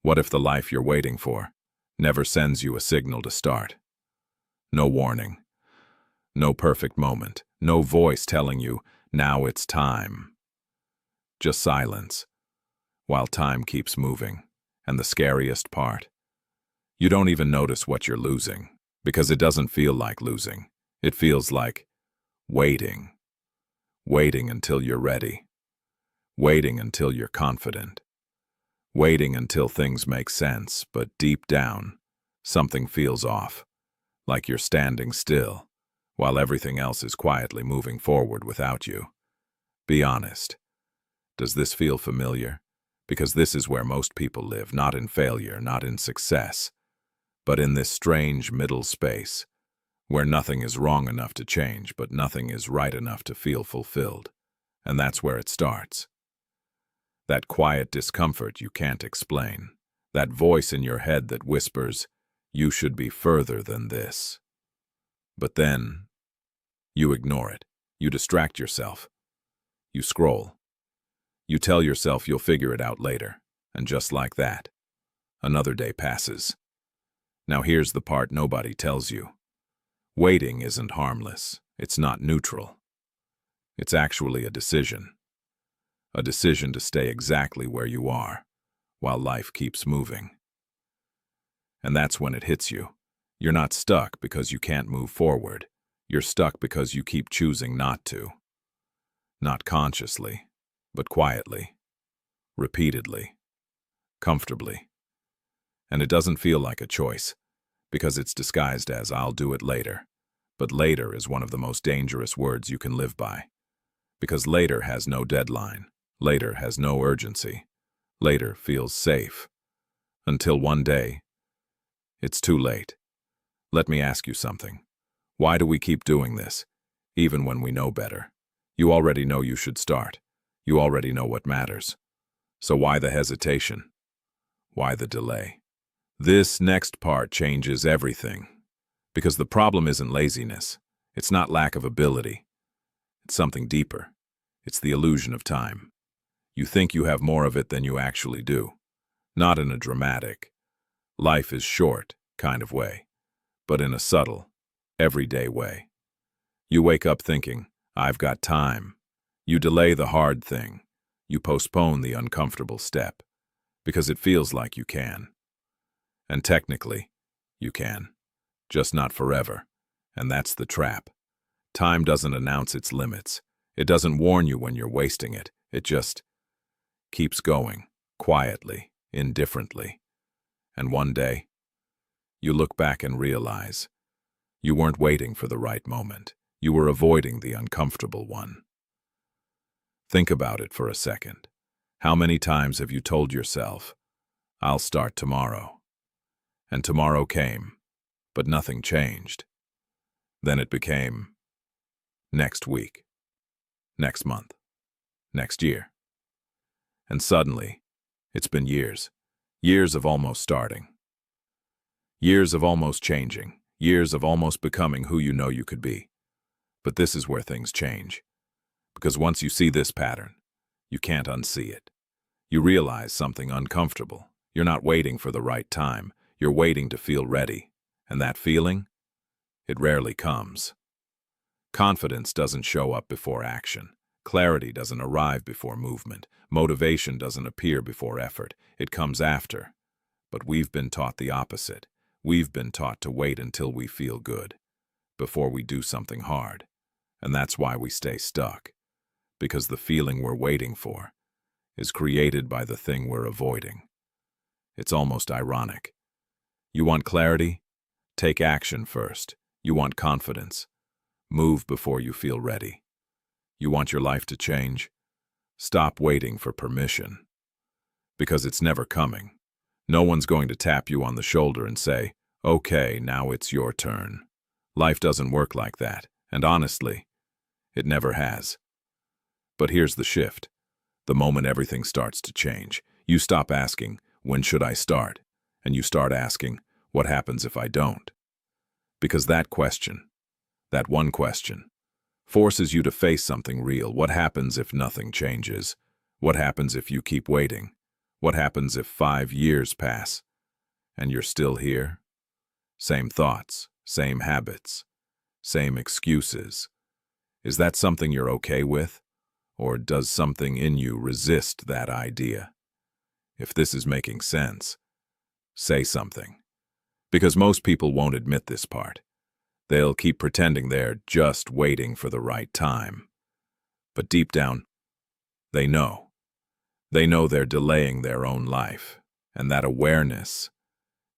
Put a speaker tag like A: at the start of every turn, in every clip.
A: What if the life you're waiting for never sends you a signal to start? No warning, no perfect moment, no voice telling you, now it's time. Just silence, while time keeps moving. And the scariest part, you don't even notice what you're losing, because it doesn't feel like losing. It feels like waiting. Waiting until you're ready. Waiting until you're confident. Waiting until things make sense, but deep down, something feels off, like you're standing still, while everything else is quietly moving forward without you. Be honest. Does this feel familiar? Because this is where most people live, not in failure, not in success, but in this strange middle space, where nothing is wrong enough to change, but nothing is right enough to feel fulfilled. And that's where it starts. That quiet discomfort you can't explain. That voice in your head that whispers, you should be further than this. But then, you ignore it. You distract yourself. You scroll. You tell yourself you'll figure it out later. And just like that, another day passes. Now here's the part nobody tells you. Waiting isn't harmless. It's not neutral. It's actually a decision. A decision to stay exactly where you are, while life keeps moving. And that's when it hits you. You're not stuck because you can't move forward. You're stuck because you keep choosing not to. Not consciously, but quietly, repeatedly, comfortably. And it doesn't feel like a choice, because it's disguised as I'll do it later. But later is one of the most dangerous words you can live by. Because later has no deadline. Later has no urgency. Later feels safe. Until one day, it's too late. Let me ask you something. Why do we keep doing this, even when we know better? You already know you should start. You already know what matters. So why the hesitation? Why the delay? This next part changes everything. Because the problem isn't laziness. It's not lack of ability. It's something deeper. It's the illusion of time. You think you have more of it than you actually do. Not in a dramatic, life is short kind of way, but in a subtle, everyday way. You wake up thinking, I've got time. You delay the hard thing. You postpone the uncomfortable step, because it feels like you can. And technically, you can. Just not forever. And that's the trap. Time doesn't announce its limits. It doesn't warn you when you're wasting it. It just keeps going, quietly, indifferently. And one day, you look back and realize you weren't waiting for the right moment. You were avoiding the uncomfortable one. Think about it for a second. How many times have you told yourself, I'll start tomorrow? And tomorrow came, but nothing changed. Then it became next week, next month, next year. And suddenly, it's been years. Years of almost starting. Years of almost changing. Years of almost becoming who you know you could be. But this is where things change. Because once you see this pattern, you can't unsee it. You realize something uncomfortable. You're not waiting for the right time. You're waiting to feel ready. And that feeling? It rarely comes. Confidence doesn't show up before action. Clarity doesn't arrive before movement. Motivation doesn't appear before effort. It comes after. But we've been taught the opposite. We've been taught to wait until we feel good, before we do something hard. And that's why we stay stuck. Because the feeling we're waiting for is created by the thing we're avoiding. It's almost ironic. You want clarity? Take action first. You want confidence? Move before you feel ready. You want your life to change? Stop waiting for permission. Because it's never coming. No one's going to tap you on the shoulder and say, okay, now it's your turn. Life doesn't work like that, and honestly, it never has. But here's the shift. The moment everything starts to change, you stop asking, when should I start? And you start asking, what happens if I don't? Because that question, that one question, forces you to face something real. What happens if nothing changes? What happens if you keep waiting? What happens if 5 years pass and you're still here? Same thoughts, same habits, same excuses. Is that something you're okay with? Or does something in you resist that idea? If this is making sense, say something. Because most people won't admit this part. They'll keep pretending they're just waiting for the right time. But deep down, they know. They know they're delaying their own life. And that awareness,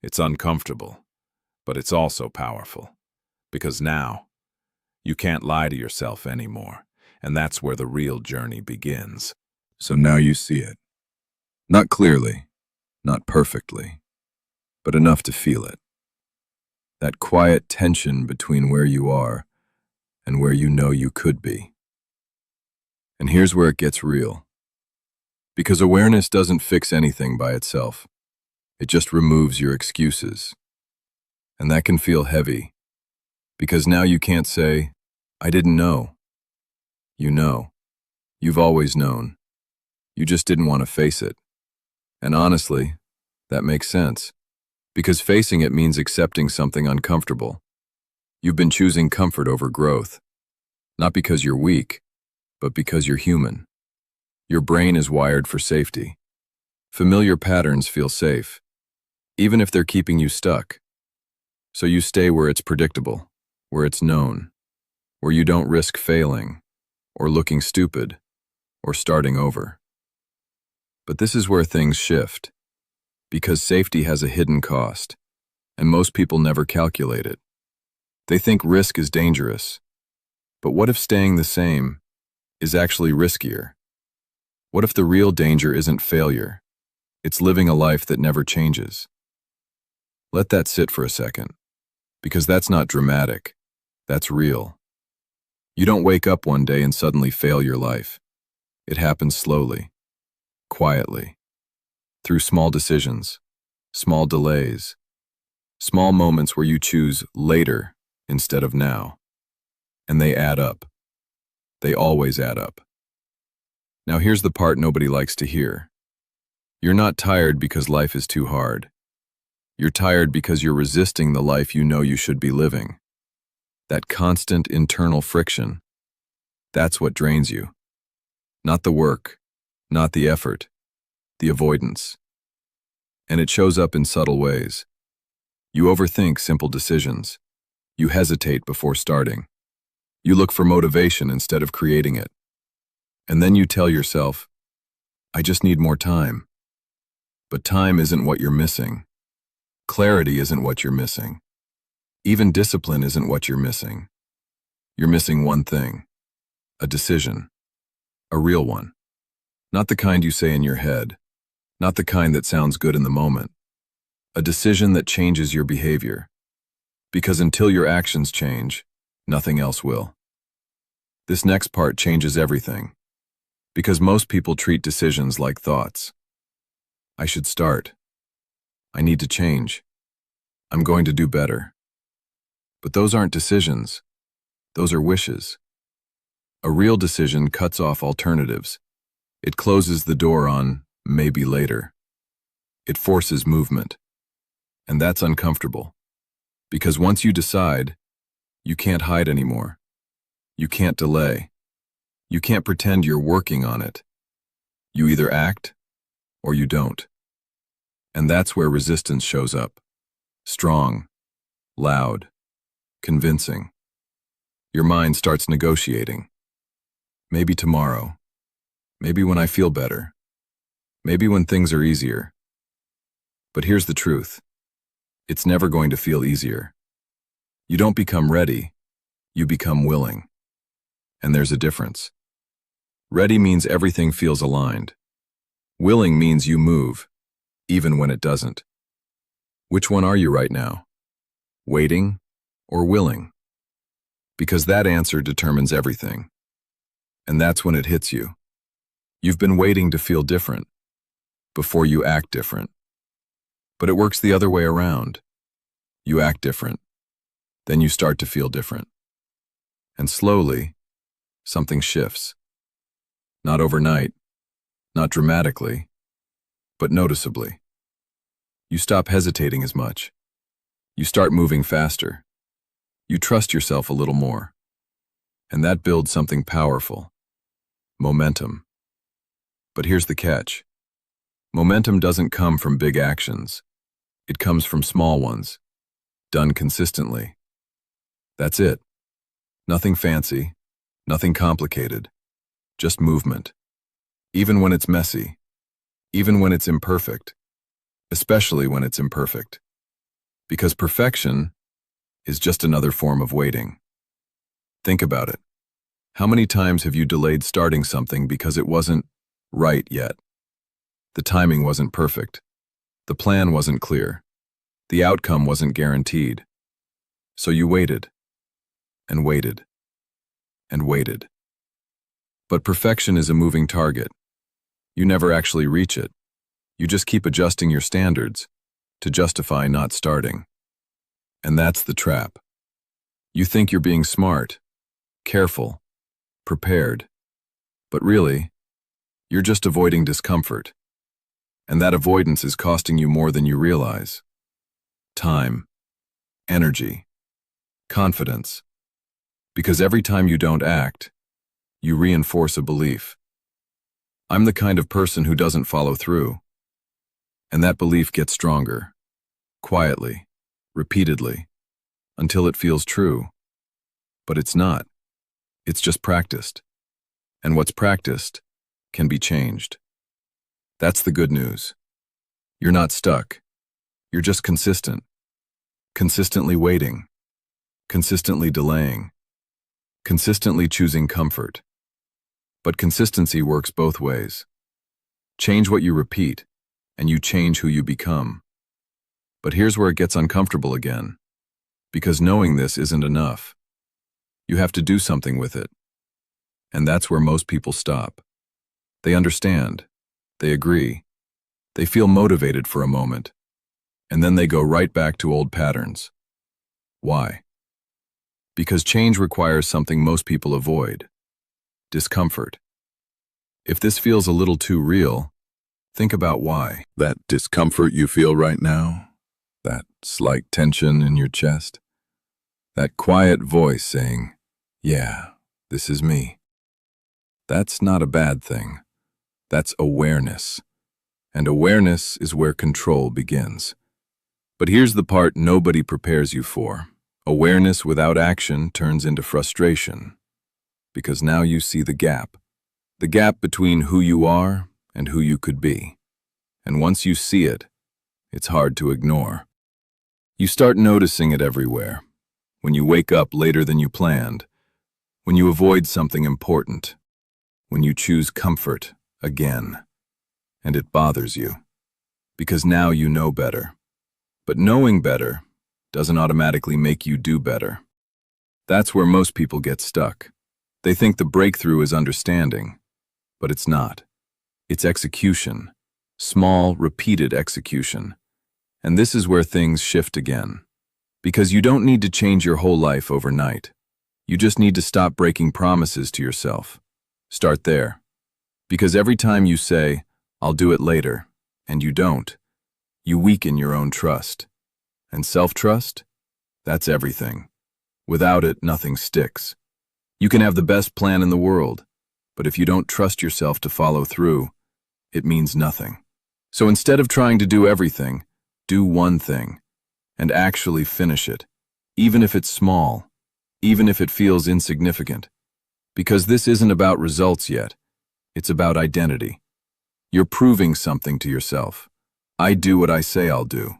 A: it's uncomfortable, but it's also powerful. Because now, you can't lie to yourself anymore. And that's where the real journey begins.
B: So now you see it. Not clearly, not perfectly, but enough to feel it. That quiet tension between where you are and where you know you could be. And here's where it gets real. Because awareness doesn't fix anything by itself. It just removes your excuses. And that can feel heavy, because now you can't say, I didn't know. You know. You've always known. You just didn't want to face it. And honestly, that makes sense. Because facing it means accepting something uncomfortable. You've been choosing comfort over growth. Not because you're weak, but because you're human. Your brain is wired for safety. Familiar patterns feel safe, even if they're keeping you stuck. So you stay where it's predictable, where it's known, where you don't risk failing, or looking stupid, or starting over. But this is where things shift, because safety has a hidden cost, and most people never calculate it. They think risk is dangerous, but what if staying the same is actually riskier? What if the real danger isn't failure? It's living a life that never changes. Let that sit for a second, because that's not dramatic, that's real. You don't wake up one day and suddenly fail your life. It happens slowly, quietly, through small decisions, small delays, small moments where you choose later instead of now. And they add up. They always add up. Now here's the part nobody likes to hear. You're not tired because life is too hard. You're tired because you're resisting the life you know you should be living. That constant internal friction, that's what drains you. Not the work, not the effort, the avoidance. And it shows up in subtle ways. You overthink simple decisions. You hesitate before starting. You look for motivation instead of creating it. And then you tell yourself, I just need more time. But time isn't what you're missing. Clarity isn't what you're missing. Even discipline isn't what you're missing. You're missing one thing, a decision, a real one. Not the kind you say in your head, not the kind that sounds good in the moment. A decision that changes your behavior. Because until your actions change, nothing else will. This next part changes everything. Because most people treat decisions like thoughts. I should start. I need to change. I'm going to do better. But those aren't decisions. Those are wishes. A real decision cuts off alternatives. It closes the door on maybe later. It forces movement. And that's uncomfortable. Because once you decide, you can't hide anymore. You can't delay. You can't pretend you're working on it. You either act or you don't. And that's where resistance shows up. Strong, loud, convincing. Your mind starts negotiating. Maybe tomorrow. Maybe when I feel better. Maybe when things are easier. But here's the truth. It's never going to feel easier. You don't become ready. You become willing. And there's a difference. Ready means everything feels aligned. Willing means you move, even when it doesn't. Which one are you right now? Waiting or willing? Because that answer determines everything. And that's when it hits you. You've been waiting to feel different before you act different. But it works the other way around. You act different. Then you start to feel different. And slowly, something shifts. Not overnight, not dramatically, but noticeably. You stop hesitating as much. You start moving faster. You trust yourself a little more. And that builds something powerful. Momentum. But here's the catch. Momentum doesn't come from big actions. It comes from small ones, done consistently. That's it. Nothing fancy, nothing complicated, just movement. Even when it's messy, even when it's imperfect, especially when it's imperfect. Because perfection is just another form of waiting. Think about it. How many times have you delayed starting something because it wasn't right yet? The timing wasn't perfect. The plan wasn't clear. The outcome wasn't guaranteed. So you waited, and waited, and waited. But perfection is a moving target. You never actually reach it. You just keep adjusting your standards to justify not starting. And that's the trap. You think you're being smart, careful, prepared, but really, you're just avoiding discomfort. And that avoidance is costing you more than you realize. Time, energy, confidence. Because every time you don't act, you reinforce a belief. I'm the kind of person who doesn't follow through. And that belief gets stronger, quietly, repeatedly, until it feels true. But it's not. It's just practiced. And what's practiced can be changed. That's the good news. You're not stuck. You're just consistent. Consistently waiting. Consistently delaying. Consistently choosing comfort. But consistency works both ways. Change what you repeat, and you change who you become. But here's where it gets uncomfortable again. Because knowing this isn't enough. You have to do something with it. And that's where most people stop. They understand. They agree. They feel motivated for a moment. And then they go right back to old patterns. Why? Because change requires something most people avoid. Discomfort. If this feels a little too real, think about why. That discomfort you feel right now, that slight tension in your chest, that quiet voice saying, "Yeah, this is me." That's not a bad thing. That's awareness. And awareness is where control begins. But here's the part nobody prepares you for. Awareness without action turns into frustration. Because now you see the gap between who you are and who you could be. And once you see it, it's hard to ignore. You start noticing it everywhere. When you wake up later than you planned, when you avoid something important, when you choose comfort again, and it bothers you. Because now you know better. But knowing better doesn't automatically make you do better. That's where most people get stuck. They think the breakthrough is understanding, but it's not. It's execution. Small, repeated execution. And this is where things shift again. Because you don't need to change your whole life overnight. You just need to stop breaking promises to yourself. Start there. Because every time you say, "I'll do it later," and you don't, you weaken your own trust. And self-trust? That's everything. Without it, nothing sticks. You can have the best plan in the world, but if you don't trust yourself to follow through, it means nothing. So instead of trying to do everything, do one thing, and actually finish it, even if it's small, even if it feels insignificant. Because this isn't about results yet, it's about identity. You're proving something to yourself. I do what I say I'll do.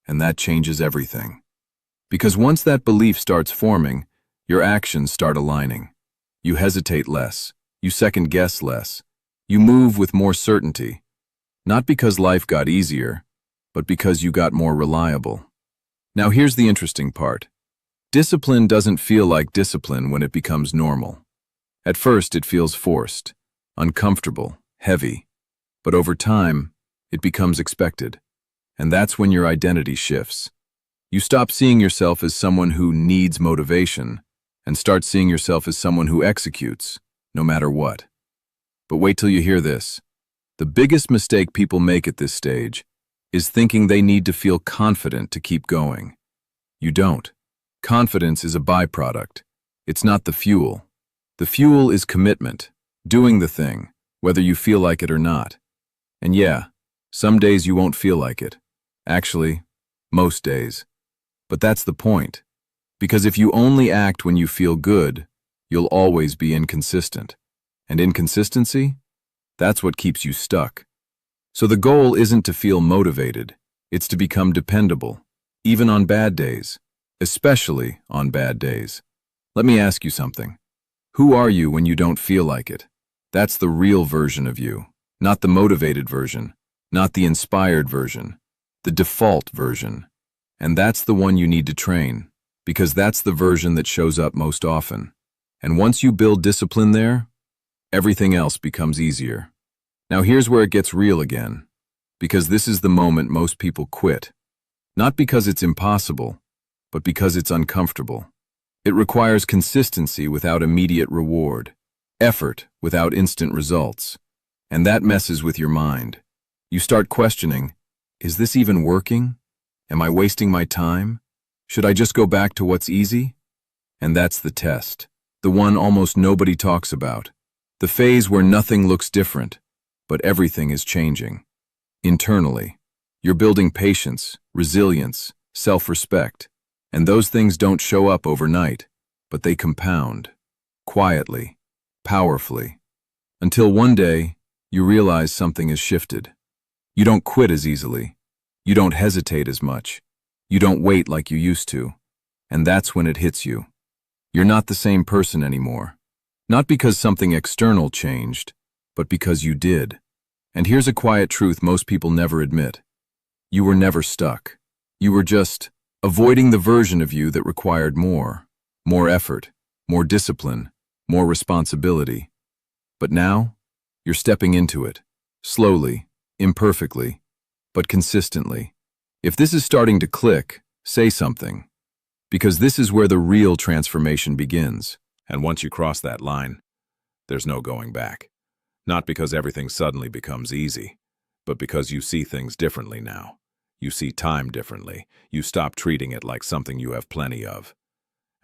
B: And that changes everything. Because once that belief starts forming, your actions start aligning. You hesitate less. You second-guess less. You move with more certainty. Not because life got easier, but because you got more reliable. Now here's the interesting part. Discipline doesn't feel like discipline when it becomes normal. At first it feels forced, uncomfortable, heavy. But over time, it becomes expected. And that's when your identity shifts. You stop seeing yourself as someone who needs motivation and start seeing yourself as someone who executes, no matter what. But wait till you hear this. The biggest mistake people make at this stage is thinking they need to feel confident to keep going. You don't. Confidence is a byproduct. It's not the fuel. The fuel is commitment, doing the thing, whether you feel like it or not. And yeah, some days you won't feel like it. Actually, most days. But that's the point. Because if you only act when you feel good, you'll always be inconsistent. And inconsistency? That's what keeps you stuck. So the goal isn't to feel motivated, it's to become dependable, even on bad days, especially on bad days. Let me ask you something. Who are you when you don't feel like it? That's the real version of you, not the motivated version, not the inspired version, the default version. And that's the one you need to train, because that's the version that shows up most often. And once you build discipline there, everything else becomes easier. Now here's where it gets real again, because this is the moment most people quit. Not because it's impossible, but because it's uncomfortable. It requires consistency without immediate reward, effort without instant results, and that messes with your mind. You start questioning, is this even working? Am I wasting my time? Should I just go back to what's easy? And that's the test, the one almost nobody talks about, the phase where nothing looks different, but everything is changing. Internally, you're building patience, resilience, self-respect, and those things don't show up overnight, but they compound, quietly, powerfully, until one day you realize something has shifted. You don't quit as easily. You don't hesitate as much. You don't wait like you used to. And that's when it hits you. You're not the same person anymore. Not because something external changed, but because you did. And here's a quiet truth most people never admit. You were never stuck. You were just avoiding the version of you that required more effort, more discipline, more responsibility. But now, you're stepping into it, slowly, imperfectly, but consistently. If this is starting to click, say something, because this is where the real transformation begins.
A: And once you cross that line, there's no going back. Not because everything suddenly becomes easy, but because you see things differently now. You see time differently. You stop treating it like something you have plenty of,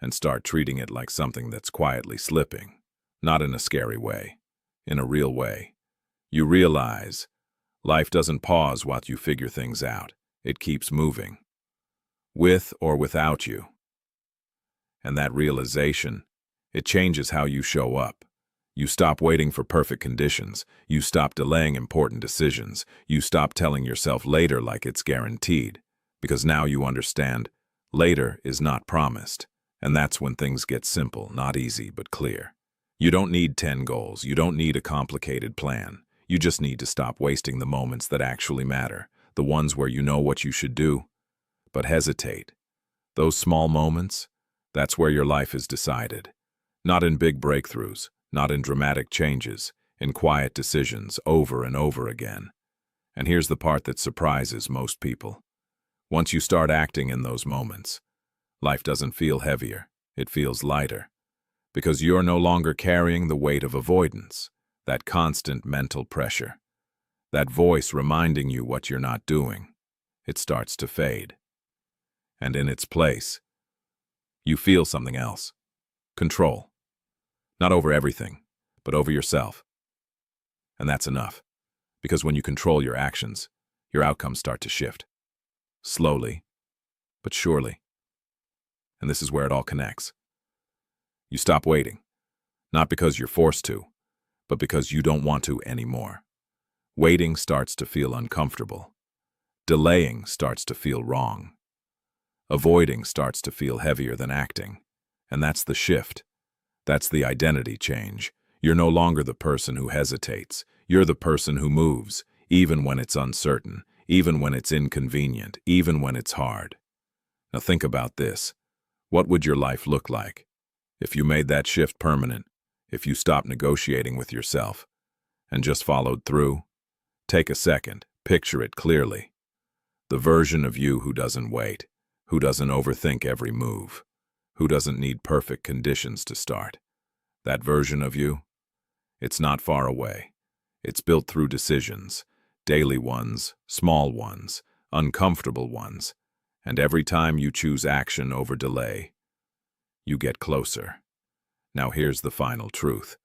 A: and start treating it like something that's quietly slipping, not in a scary way, in a real way. You realize life doesn't pause while you figure things out. It keeps moving, with or without you. And that realization, it changes how you show up. You stop waiting for perfect conditions. You stop delaying important decisions. You stop telling yourself later like it's guaranteed, because now you understand later is not promised. And that's when things get simple, not easy, but clear. You don't need 10 goals. You don't need a complicated plan. You just need to stop wasting the moments that actually matter, the ones where you know what you should do, but hesitate. Those small moments, that's where your life is decided. Not in big breakthroughs, not in dramatic changes, in quiet decisions over and over again. And here's the part that surprises most people. Once you start acting in those moments, life doesn't feel heavier, it feels lighter. Because you're no longer carrying the weight of avoidance, that constant mental pressure, that voice reminding you what you're not doing. It starts to fade. And in its place, you feel something else. Control. Not over everything, but over yourself. And that's enough, because when you control your actions, your outcomes start to shift. Slowly, but surely. And this is where it all connects. You stop waiting, not because you're forced to, but because you don't want to anymore. Waiting starts to feel uncomfortable. Delaying starts to feel wrong. Avoiding starts to feel heavier than acting. And that's the shift. That's the identity change. You're no longer the person who hesitates. You're the person who moves, even when it's uncertain, even when it's inconvenient, even when it's hard. Now think about this. What would your life look like if you made that shift permanent, if you stopped negotiating with yourself and just followed through? Take a second, picture it clearly. The version of you who doesn't wait, who doesn't overthink every move, who doesn't need perfect conditions to start. That version of you, it's not far away. It's built through decisions, daily ones, small ones, uncomfortable ones, and every time you choose action over delay, you get closer. Now here's the final truth.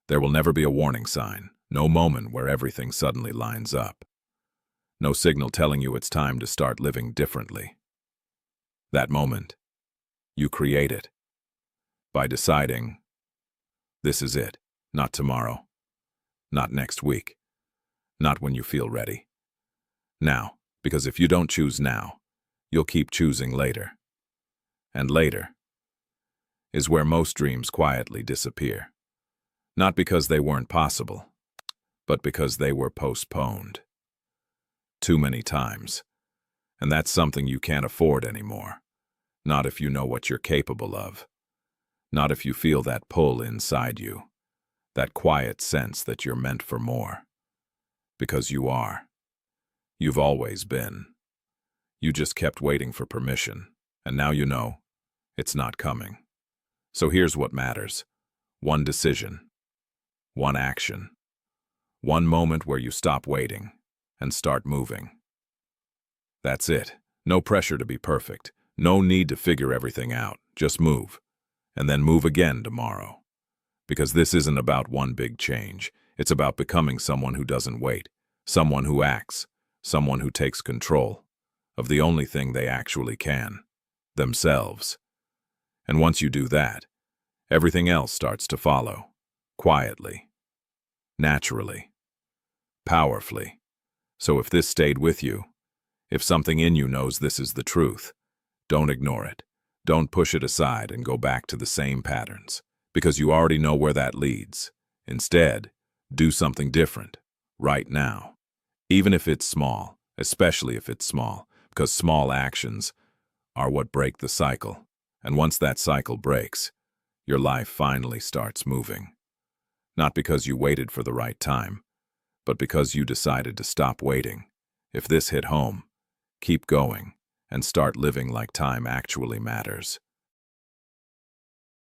A: There will never be a warning sign, no moment where everything suddenly lines up. No signal telling you it's time to start living differently. That moment, you create it by deciding, this is it, not tomorrow, not next week, not when you feel ready. Now, because if you don't choose now, you'll keep choosing later. And later is where most dreams quietly disappear. Not because they weren't possible, but because they were postponed. Too many times. And that's something you can't afford anymore. Not if you know what you're capable of. Not if you feel that pull inside you. That quiet sense that you're meant for more. Because you are. You've always been. You just kept waiting for permission, and now you know it's not coming. So here's what matters. One decision. One action. One moment where you stop waiting and start moving. That's it. No pressure to be perfect. No need to figure everything out. Just move. And then move again tomorrow. Because this isn't about one big change. It's about becoming someone who doesn't wait. Someone who acts. Someone who takes control of the only thing they actually can. Themselves. And once you do that, everything else starts to follow. Quietly. Naturally. Powerfully. So if this stayed with you, if something in you knows this is the truth, don't ignore it. Don't push it aside and go back to the same patterns, because you already know where that leads. Instead, do something different, right now. Even if it's small, especially if it's small, because small actions are what break the cycle. And once that cycle breaks, your life finally starts moving. Not because you waited for the right time, but because you decided to stop waiting. If this hit home, keep going and start living like time actually matters.